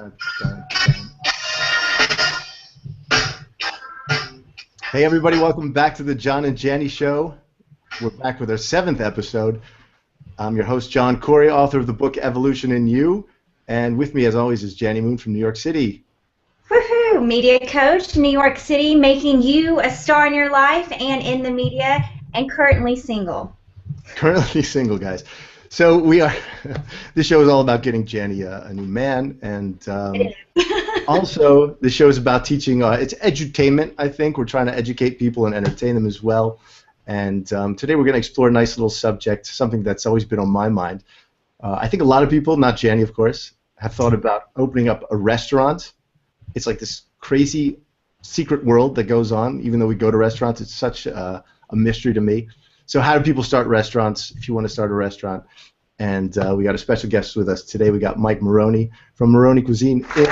Dun, dun, dun. Hey everybody, welcome back to the John and Jani Show. We're back with our 7th episode. I'm your host, John Corey, author of the book Evolution in You. And with me, as always, is Jani Moon from New York City. Woohoo! Media coach, New York City, making you a star in your life and in the media, and currently single. Currently single, guys. So we are. This show is all about getting Jani a new man, and also the show is about teaching. It's edutainment, I think. We're trying to educate people and entertain them as well. And today we're going to explore a nice little subject, something that's always been on my mind. I think a lot of people, not Jani, of course, have thought about opening up a restaurant. It's like this crazy secret world that goes on. Even though we go to restaurants, it's such a mystery to me. So how do people start restaurants if you want to start a restaurant? And we got a special guest with us today. We got Mike Maroni from Maroni Cuisine in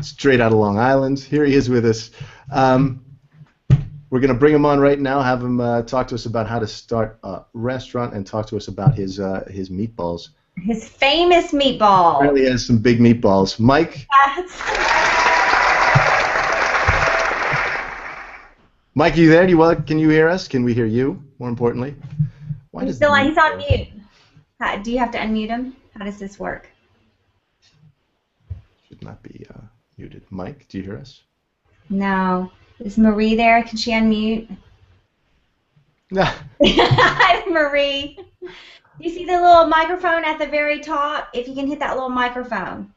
straight out of Long Island. Here he is with us. We're going to bring him on right now, have him talk to us about how to start a restaurant and talk to us about his meatballs. His famous meatballs. Apparently he has some big meatballs. Mike? Mike, are you there? Can you hear us? Can we hear you, more importantly? He's on mute. Do you have to unmute him? How does this work? Should not be muted. Mike, do you hear us? No. Is Marie there? Can she unmute? No. Hi, Marie. You see the little microphone at the very top? If you can hit that little microphone.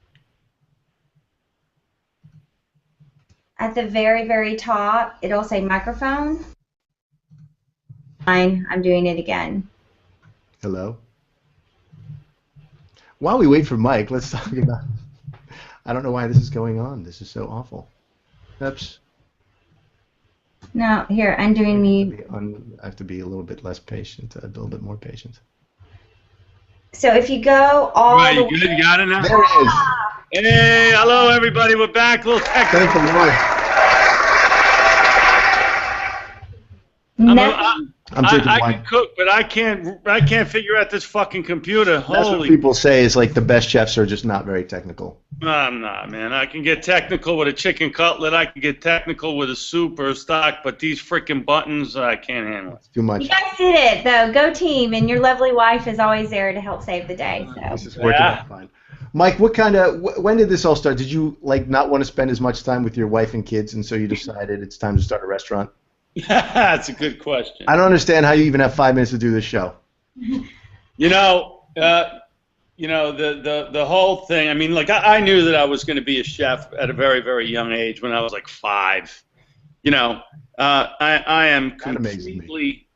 At the very, very top, it'll say microphone. Fine, I'm doing it again. Hello? While we wait for Mike, let's talk about... I don't know why this is going on. This is so awful. Oops. No, here, undoing me. I have to be a little bit less patient, a little bit more patient. So if you go all right, the you good? You got it now? There it is. Hey, hello everybody. We're back. A little technical. Thank you, Lord. I can cook, but I can't figure out this fucking computer. That's what people say is like the best chefs are just not very technical. I'm not, man. I can get technical with a chicken cutlet. I can get technical with a soup or a stock, but these freaking buttons, I can't handle it. It's too much. You guys did it, though. Go team, and your lovely wife is always there to help save the day. So. This is working out fine. Mike, when did this all start? Did you not want to spend as much time with your wife and kids, and so you decided it's time to start a restaurant? That's a good question. I don't understand how you even have 5 minutes to do this show. The whole thing. I mean, I knew that I was going to be a chef at a very, very young age when I was like 5. I am completely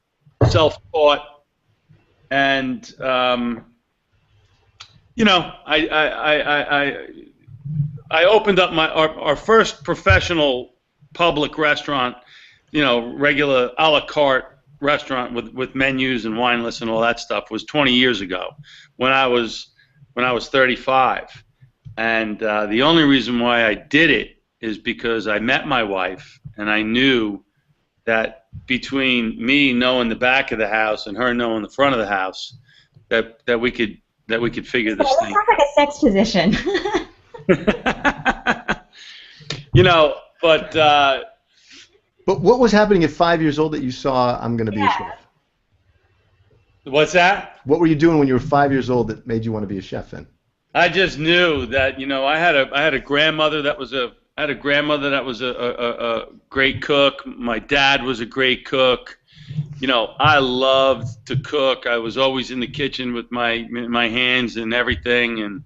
self-taught, and I opened up our first professional public restaurant. Regular a la carte restaurant with menus and wine lists and all that stuff was 20 years ago when I was 35. And the only reason why I did it is because I met my wife and I knew that between me knowing the back of the house and her knowing the front of the house that we could figure this thing. That sounds like a sex position. But what was happening at 5 years old that you saw I'm going to be a chef? What's that? What were you doing when you were 5 years old that made you want to be a chef then? I just knew that I had a grandmother that was a great cook. My dad was a great cook. I loved to cook. I was always in the kitchen with my hands and everything, and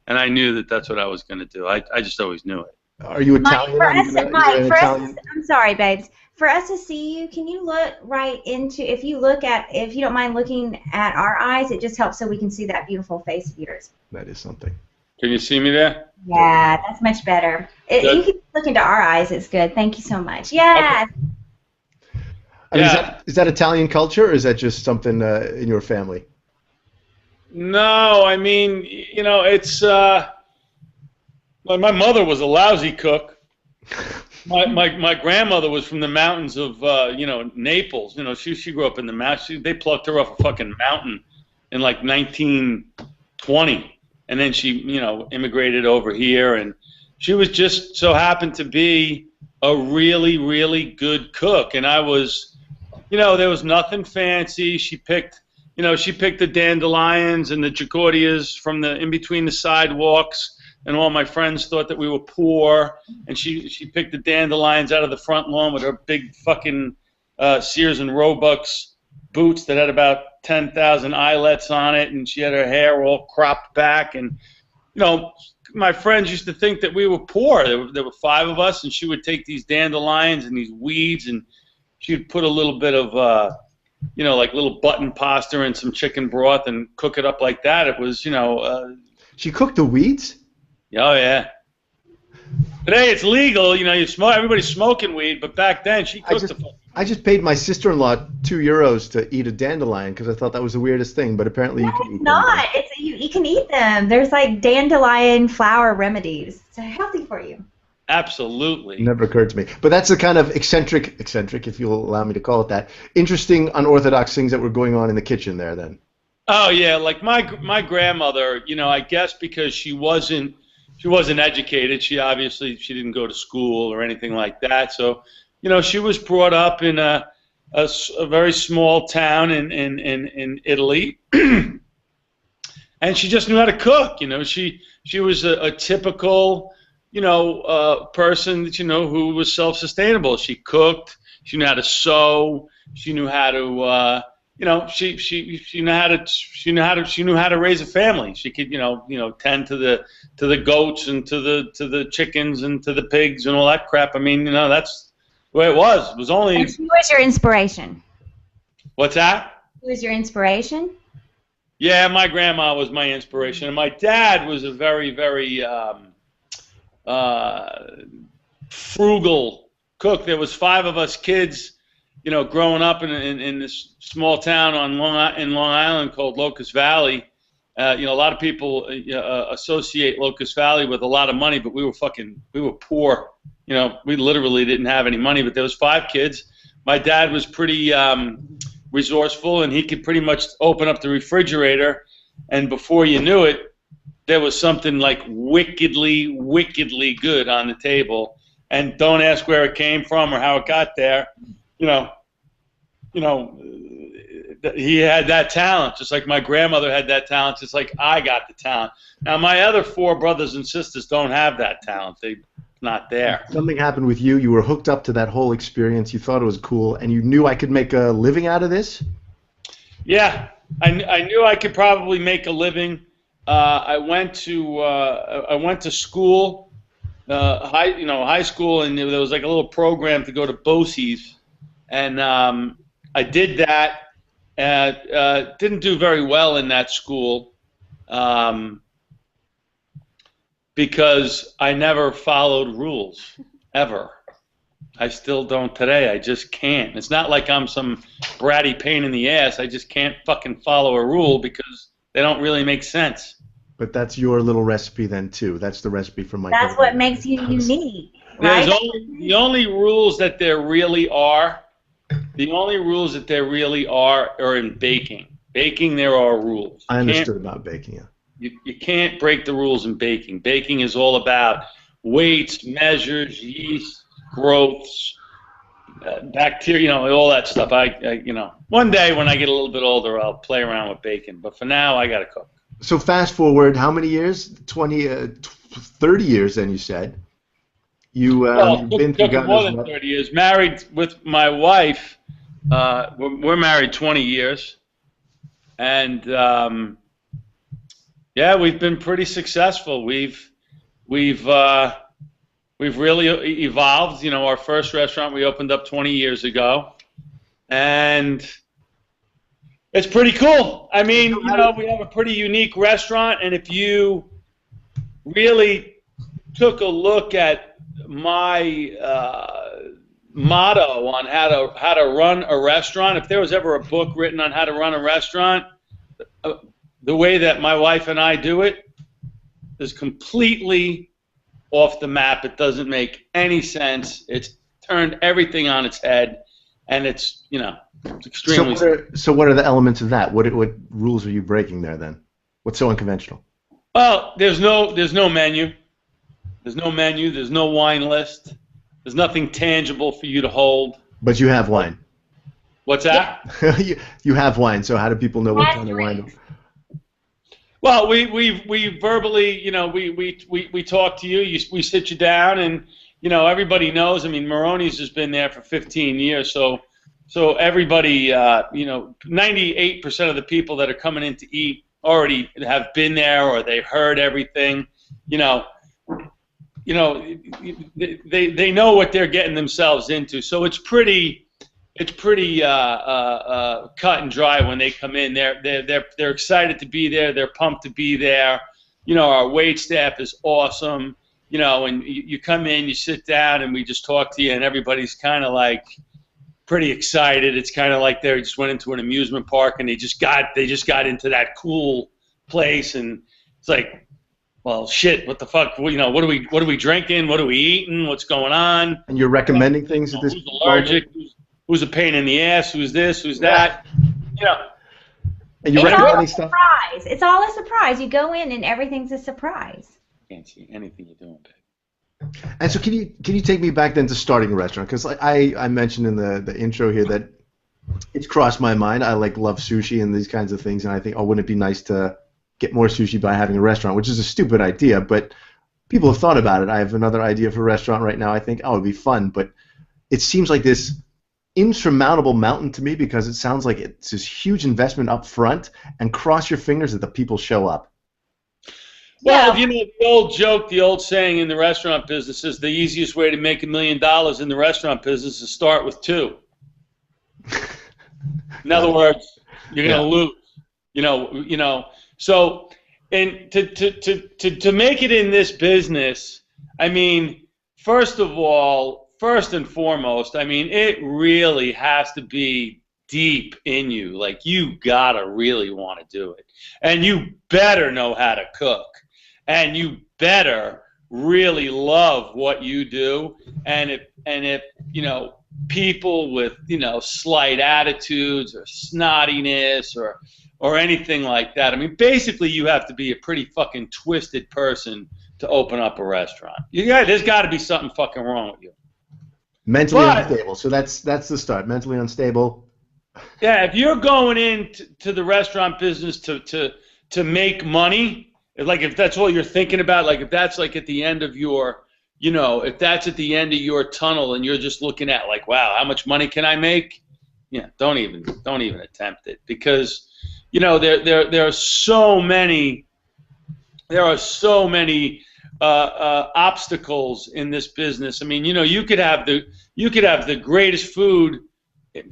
I knew that that's what I was going to do. I just always knew it. Are you Italian? I'm sorry, babes. For us to see you, can you look right into, if you don't mind looking at our eyes, it just helps so we can see that beautiful face of yours. That is something. Can you see me there? Yeah, that's much better. You can look into our eyes. It's good. Thank you so much. Yeah. Okay. Is that Italian culture, or is that just something in your family? No, I mean, it's... my mother was a lousy cook. My grandmother was from the mountains of Naples. She grew up in the mountains. They plucked her off a fucking mountain in like 1920, and then she, immigrated over here, and she was just so happened to be a really, really good cook, and I was, there was nothing fancy. She picked the dandelions and the giardias from in between the sidewalks, and all my friends thought that we were poor, and she picked the dandelions out of the front lawn with her big fucking Sears and Roebucks boots that had about 10,000 eyelets on it, and she had her hair all cropped back, and my friends used to think that we were poor. There were 5 of us, and she would take these dandelions and these weeds, and she would put a little bit of like little button pasta and some chicken broth and cook it up like that. It was, She cooked the weeds? Oh, yeah. Today it's legal, you smoke. Everybody's smoking weed, but back then she cooked I just paid my sister-in-law €2 to eat a dandelion because I thought that was the weirdest thing, but apparently you can eat them. It's not. You can eat them. There's like dandelion flour remedies. It's healthy for you. Absolutely. Never occurred to me. But that's the kind of eccentric, if you'll allow me to call it that, interesting, unorthodox things that were going on in the kitchen there then. Oh, yeah. Like my grandmother, I guess because she wasn't educated. She didn't go to school or anything like that. So, she was brought up in a very small town in Italy, and she just knew how to cook. She was a typical, person that who was self-sustainable. She cooked. She knew how to sew. She knew how to, she knew how to raise a family. She could, tend to the goats and to the chickens and to the pigs and all that crap. I mean, that's the way it was. It was only. And who was your inspiration? What's that? Who was your inspiration? Yeah, my grandma was my inspiration, and my dad was a very, very frugal cook. There was 5 of us kids, growing up in this small town in Long Island called Locust Valley. A lot of people associate Locust Valley with a lot of money, but we were poor. We literally didn't have any money, but there was 5 kids. My dad was pretty resourceful, and he could pretty much open up the refrigerator, and before you knew it, there was something like wickedly, wickedly good on the table. And don't ask where it came from or how it got there. He had that talent, just like my grandmother had that talent, just like I got the talent. Now, my other 4 brothers and sisters don't have that talent. They're not there. Something happened with you. You were hooked up to that whole experience. You thought it was cool, and you knew I could make a living out of this? Yeah, I knew I could probably make a living. I went to school, high school, and there was like a little program to go to BOCES, and I did that. Didn't do very well in that school because I never followed rules, ever. I still don't today. I just can't. It's not like I'm some bratty pain in the ass. I just can't fucking follow a rule because they don't really make sense. But that's your little recipe then, too. That's the recipe from Mike. That's what makes you unique, right? The only rules that there really are are in baking. Baking, there are rules. I understood about baking, yeah. You can't break the rules in baking. Baking is all about weights, measures, yeast, growths, bacteria, all that stuff. One day when I get a little bit older, I'll play around with baking. But for now, I got to cook. So fast forward, how many years? 30 years, then you said. You've been through more than 30 years. Married with my wife. We're married 20 years. And yeah, we've been pretty successful. We've really evolved. Our first restaurant we opened up 20 years ago, and it's pretty cool. I mean, we have a pretty unique restaurant, and if you really took a look at my motto on how to run a restaurant, if there was ever a book written on how to run a restaurant, the way that my wife and I do it is completely off the map. It doesn't make any sense. It's turned everything on its head. and it's it's extremely. So what are the elements of that? What rules are you breaking there then? What's so unconventional? Well, there's no menu. There's no menu. There's no wine list. There's nothing tangible for you to hold. But you have wine. What's that? You have wine. So how do people know what kind of wine? Well, we verbally, we talk to you. We sit you down, and everybody knows. I mean, Maronis has been there for 15 years, so everybody, 98% of the people that are coming in to eat already have been there, or they heard everything. They know what they're getting themselves into. So it's pretty cut and dry when they come in. They're excited to be there. They're pumped to be there. Our wait staff is awesome. And you come in, you sit down, and we just talk to you, and everybody's kind of like pretty excited. It's kind of like they just went into an amusement park, and they just got into that cool place, and it's like, well, shit, what the fuck? What are we drinking? What are we eating? What's going on? And you're recommending things at this point? Who's allergic? Who's a pain in the ass? Who's this? Who's that? And you're recommending stuff? It's all a surprise. You go in and everything's a surprise. Can't see anything you're doing, babe. And so can you take me back then to starting a restaurant? Because I mentioned in the intro here that it's crossed my mind. I love sushi and these kinds of things, and I think, oh, wouldn't it be nice to get more sushi by having a restaurant, which is a stupid idea, but people have thought about it. I have another idea for a restaurant right now. I think, oh, it'd be fun, but it seems like this insurmountable mountain to me because it sounds like it's this huge investment up front, and cross your fingers that the people show up. Well, the old joke, the old saying in the restaurant business is the easiest way to make $1 million in the restaurant business is start with 2. In other words, you're going to lose. So, and to make it in this business, I mean, first and foremost, I mean, it really has to be deep in you. Like, you gotta really want to do it, and you better know how to cook, and you better really love what you do. And if people with slight attitudes or snottiness or anything like that. I mean, basically, you have to be a pretty fucking twisted person to open up a restaurant. There's got to be something fucking wrong with you. Mentally unstable. So that's the start. Mentally unstable. Yeah, if you're going into the restaurant business to make money, if that's all you're thinking about, like if that's like at the end of your, if that's at the end of your tunnel and you're just looking at like, wow, how much money can I make? Yeah, don't even attempt it, because there are so many obstacles in this business. I mean, you could have the greatest food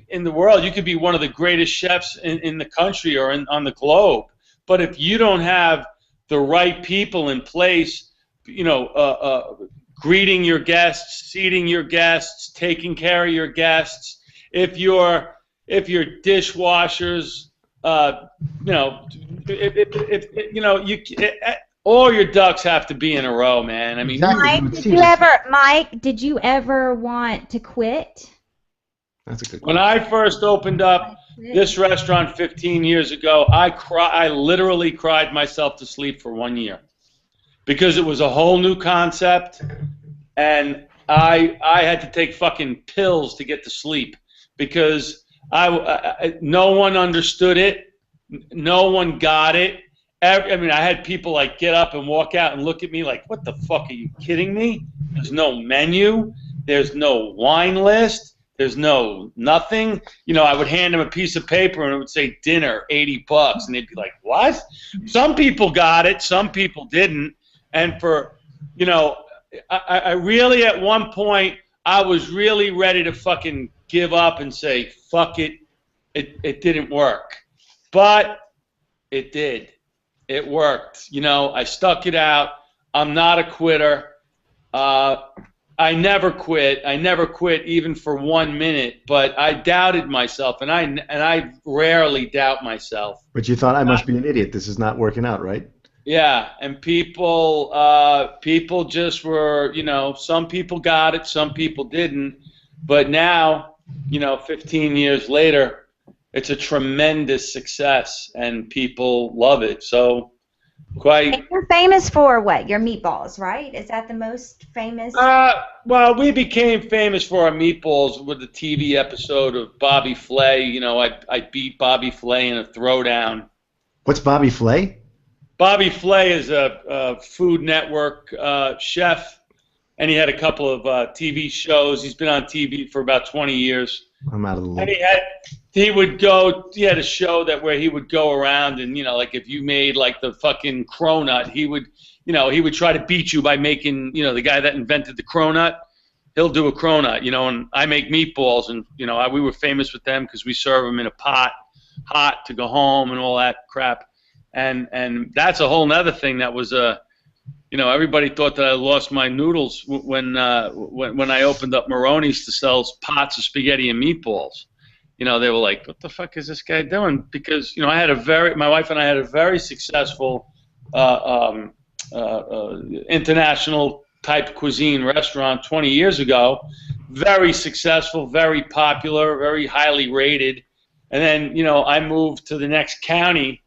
in the world. You could be one of the greatest chefs in the country or on the globe. But if you don't have the right people in place, greeting your guests, seating your guests, taking care of your guests, if your dishwashers, all your ducks have to be in a row, man. I mean, Mike, did you ever want to quit? That's a good question. When I first opened up this restaurant 15 years ago, I literally cried myself to sleep for 1 year, because it was a whole new concept, and I had to take fucking pills to get to sleep, because no one understood it, no one got it. I mean, I had people like get up and walk out and look at me like, what the fuck, are you kidding me? There's no menu, there's no wine list, there's no nothing. I would hand them a piece of paper and it would say dinner, $80, and they'd be like, what? Some people got it, some people didn't. And I really, at one point, I was really ready to fucking give up and say, fuck it, it didn't work. But it did. It worked. I stuck it out. I'm not a quitter. I never quit. I never quit even for 1 minute. But I doubted myself, and I rarely doubt myself. But you thought, I must be an idiot. This is not working out, right? Yeah, and people just were, some people got it, some people didn't. But now, you know, 15 years later, it's a tremendous success, and people love it. So, quite. And you're famous for what? Your meatballs, right? Is that the most famous? Well, we became famous for our meatballs with the TV episode of Bobby Flay. You know, I beat Bobby Flay in a throwdown. What's Bobby Flay? Bobby Flay is a Food Network chef, and he had a couple of TV shows. He's been on TV for about 20 years. I'm out of the loop. And he would go. He had a show where he would go around and, you know, like if you made like the fucking cronut, he would try to beat you by making, you know, the guy that invented the cronut, he'll do a cronut, you know, and I make meatballs, and, you know, we were famous with them because we serve them in a pot, hot to go home and all that crap. And that's a whole nother thing that was you know, everybody thought that I lost my noodles when I opened up Maroni's to sell pots of spaghetti and meatballs. You know, they were like, "What the fuck is this guy doing?" Because, you know, my wife and I had a very successful international type cuisine restaurant 20 years ago. Very successful, very popular, very highly rated. And then, you know, I moved to the next county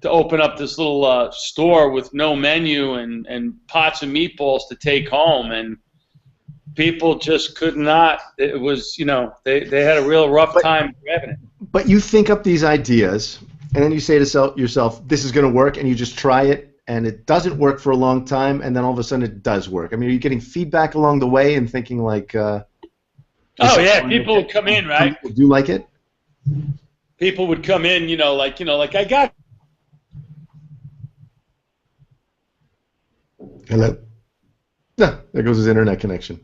to open up this little store with no menu and pots of meatballs to take home, and people just could not. It was, you know, they had a real rough time grabbing it. But you think up these ideas, and then you say to yourself, "This is going to work," and you just try it, and it doesn't work for a long time, and then all of a sudden it does work. I mean, are you getting feedback along the way and thinking like? Oh yeah, people would come in, right? People do like it. People would come in, you know, like I got. Hello. No, there goes his internet connection.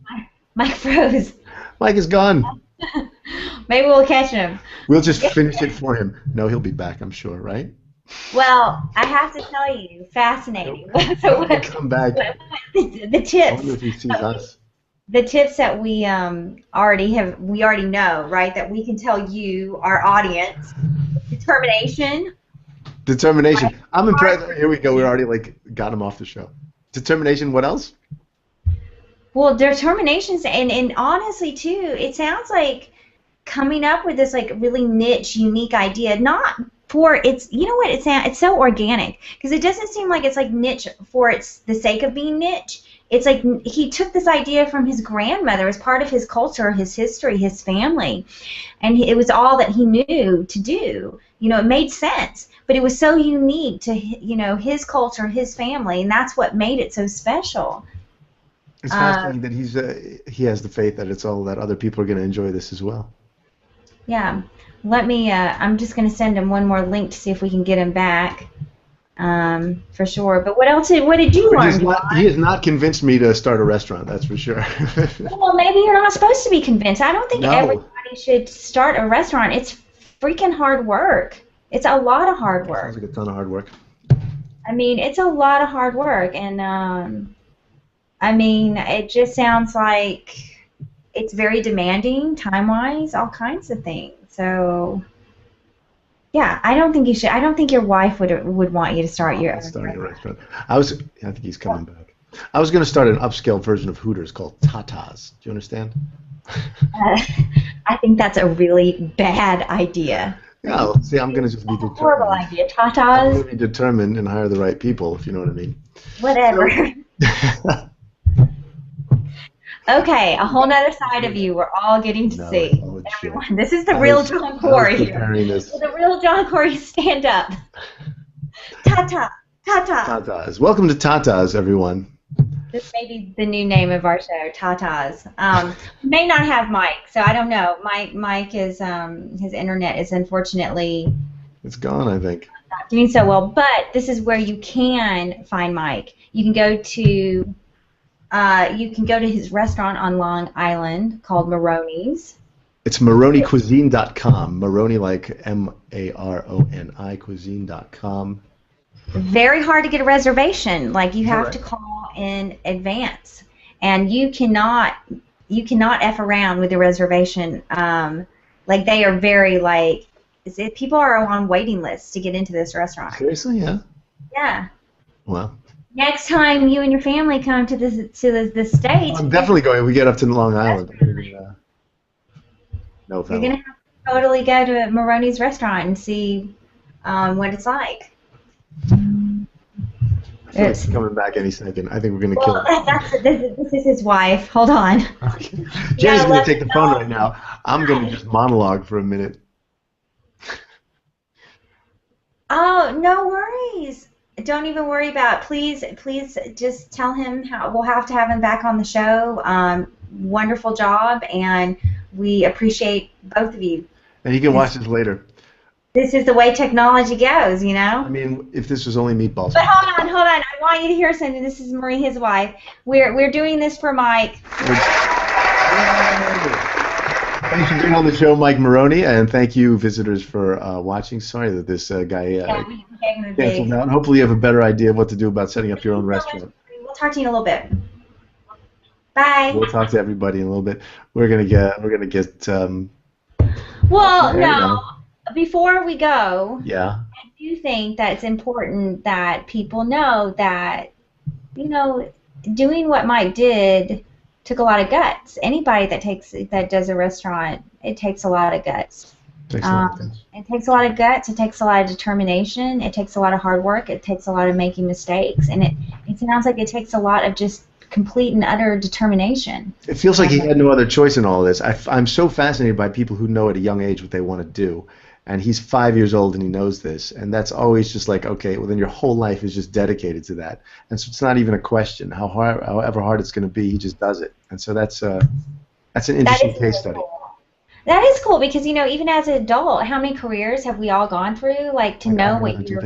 Mike froze. Mike is gone. Maybe we'll catch him. We'll just finish it for him. No, he'll be back, I'm sure, right? Well, I have to tell you, fascinating. So come back. The tips. I wonder if he sees us. The tips that we already know, right? That we can tell you, our audience. Determination. Determination. I'm impressed. Here we go. We already got him off the show. Determination. What else? Well, determinations, and honestly too, it sounds like coming up with this really niche, unique idea. Not for it's, you know what, it's so organic because it doesn't seem like it's niche for the sake of being niche. It's like he took this idea from his grandmother as part of his culture, his history, his family, and it was all that he knew to do. You know, it made sense, but it was so unique to, you know, his culture, his family, and that's what made it so special. It's fascinating that he has the faith that it's all that other people are going to enjoy this as well. Yeah, let me. I'm just going to send him one more link to see if we can get him back. For sure. But what else? What did you learn? He has not convinced me to start a restaurant. That's for sure. Well, maybe you're not supposed to be convinced. I don't think everybody should start a restaurant. It's freaking hard work. It's a lot of hard work. Sounds like a ton of hard work. I mean, it's a lot of hard work, and I mean, it just sounds like it's very demanding, time-wise, all kinds of things. So. Yeah, I don't think you should. I don't think your wife would want you to start your restaurant. I think he's coming back. I was going to start an upscale version of Hooters called Tatas. Do you understand? I think that's a really bad idea. Yeah, well, see, I'm going to just be determined. Horrible idea, Tatas. I'm going to be determined and hire the right people, if you know what I mean. Whatever. Okay, a whole other side of you we're all getting to see. Everyone, this is the real John Corey here. The real John Corey, stand up. Tata, Tata. Tatas. Welcome to Tatas, everyone. This may be the new name of our show, Tatas. May not have Mike, so I don't know. Mike is his internet is unfortunately. It's gone, I think. Not doing so well, but this is where you can find Mike. You can go to. His restaurant on Long Island called Maronis. It's MaroniCuisine.com. Maroni like M-A-R-O-N-I cuisine.com. Very hard to get a reservation. Like you have to call in advance, and you cannot F around with the reservation. Like they are very people are on waiting lists to get into this restaurant. Seriously, yeah. Yeah. Wow. Next time you and your family come to the States. I'm definitely going. We get up to Long Island. No You're fellow. gonna have to totally go to Maroni's restaurant and see what it's like. I feel like he's coming back any second. I think we're gonna kill Well, him. this is his wife. Hold on. Okay. Jenny's gonna let take the me phone know. right now. I'm gonna just monologue for a minute. Oh, no worries. Don't even worry about it. Please just tell him how we'll have to have him back on the show. Wonderful job, and we appreciate both of you. And he can watch this later. This is the way technology goes, you know? I mean, if this was only meatballs. But hold on. I want you to hear something. This is Marie, his wife. We're doing this for Mike. Thanks for being on the show, Mike Maroni, and thank you, visitors, for watching. Sorry that this guy We gave him a big. canceled out. Hopefully, you have a better idea of what to do about setting up your own restaurant. We'll talk to you in a little bit. Bye. We'll talk to everybody in a little bit. We're gonna get. Well, there you no. go. Before we go, Yeah. I do think that it's important that people know that, you know, doing what Mike did took a lot of guts. Anybody that does a restaurant, it takes a lot of guts. Thanks a lot. It takes a lot of guts. It takes a lot of determination. It takes a lot of hard work. It takes a lot of making mistakes, and it sounds like it takes a lot of just complete and utter determination. It feels like he had no other choice in all of this. I'm so fascinated by people who know at a young age what they want to do. And he's 5 years old and he knows this. And that's always just like, okay, well then your whole life is just dedicated to that. And so it's not even a question. However hard it's going to be, he just does it. And so that's an interesting case study. Cool. That is cool because, you know, even as an adult, how many careers have we all gone through, like, to know what your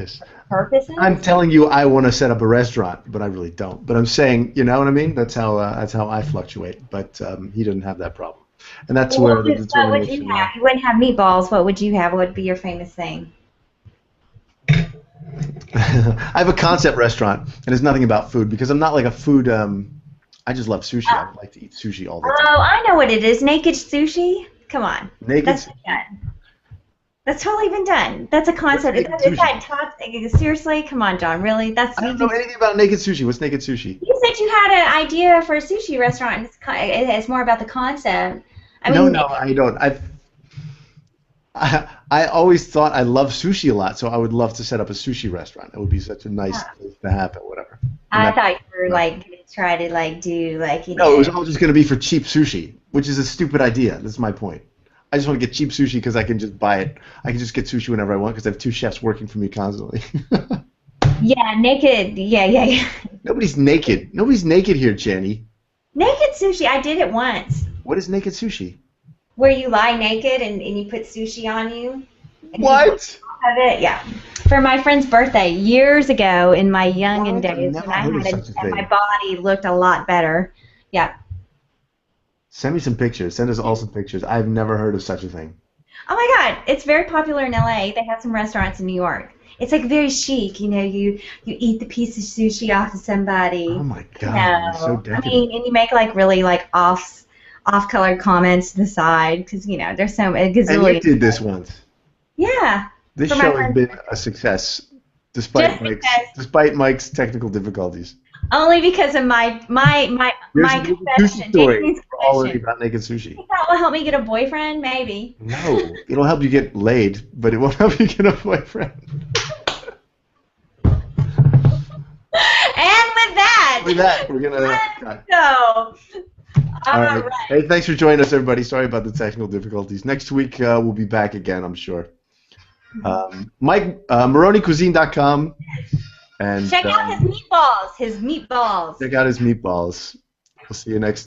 purpose is? I'm telling you I want to set up a restaurant, but I really don't. But I'm saying, you know what I mean? That's how I fluctuate. But he doesn't have that problem. And that's where the determination. What would you have? You wouldn't have meatballs. What would you have? What would be your famous thing? I have a concept restaurant, and it's nothing about food because I'm not like a food. I just love sushi. I would like to eat sushi all the time. Oh, I know what it is. Naked sushi. Come on. Naked. That's been done. That's totally been done. That's a concept. Is that top? Seriously? Come on, John. Really? I don't know anything about naked sushi. What's naked sushi? You said you had an idea for a sushi restaurant. It's more about the concept. I mean, no, I don't. I always thought I loved sushi a lot, so I would love to set up a sushi restaurant. It would be such a nice place to have it, whatever. I thought you were like going to try to like do like, you know. No, it was all just going to be for cheap sushi, which is a stupid idea. That's my point. I just want to get cheap sushi because I can just buy it. I can just get sushi whenever I want because I have two chefs working for me constantly. Yeah, naked. Yeah. Nobody's naked. Nobody's naked here, Jani. Naked sushi. I did it once. What is naked sushi? Where you lie naked and you put sushi on you. What? Yeah. For my friend's birthday years ago in my young days when I had it, and my body looked a lot better. Yeah. Send me some pictures. Send us all some pictures. I've never heard of such a thing. Oh my God, it's very popular in LA. They have some restaurants in New York. It's like very chic, you know. You eat the piece of sushi off of somebody. Oh my God, that's so decadent. I mean, and you make like really like off-colored comments to the side because you know there's so a gazillion. And you did this once. Yeah. This show has been a success, despite Mike's technical difficulties. Only because of my confession. Story already about naked sushi. That will help me get a boyfriend, maybe. No, it'll help you get laid, but it won't help you get a boyfriend. And with that, we're gonna go. All right. Hey, thanks for joining us, everybody. Sorry about the technical difficulties. Next week we'll be back again, I'm sure. Mike, MaroniCuisine.com. And check out his meatballs. Check out his meatballs. We'll see you next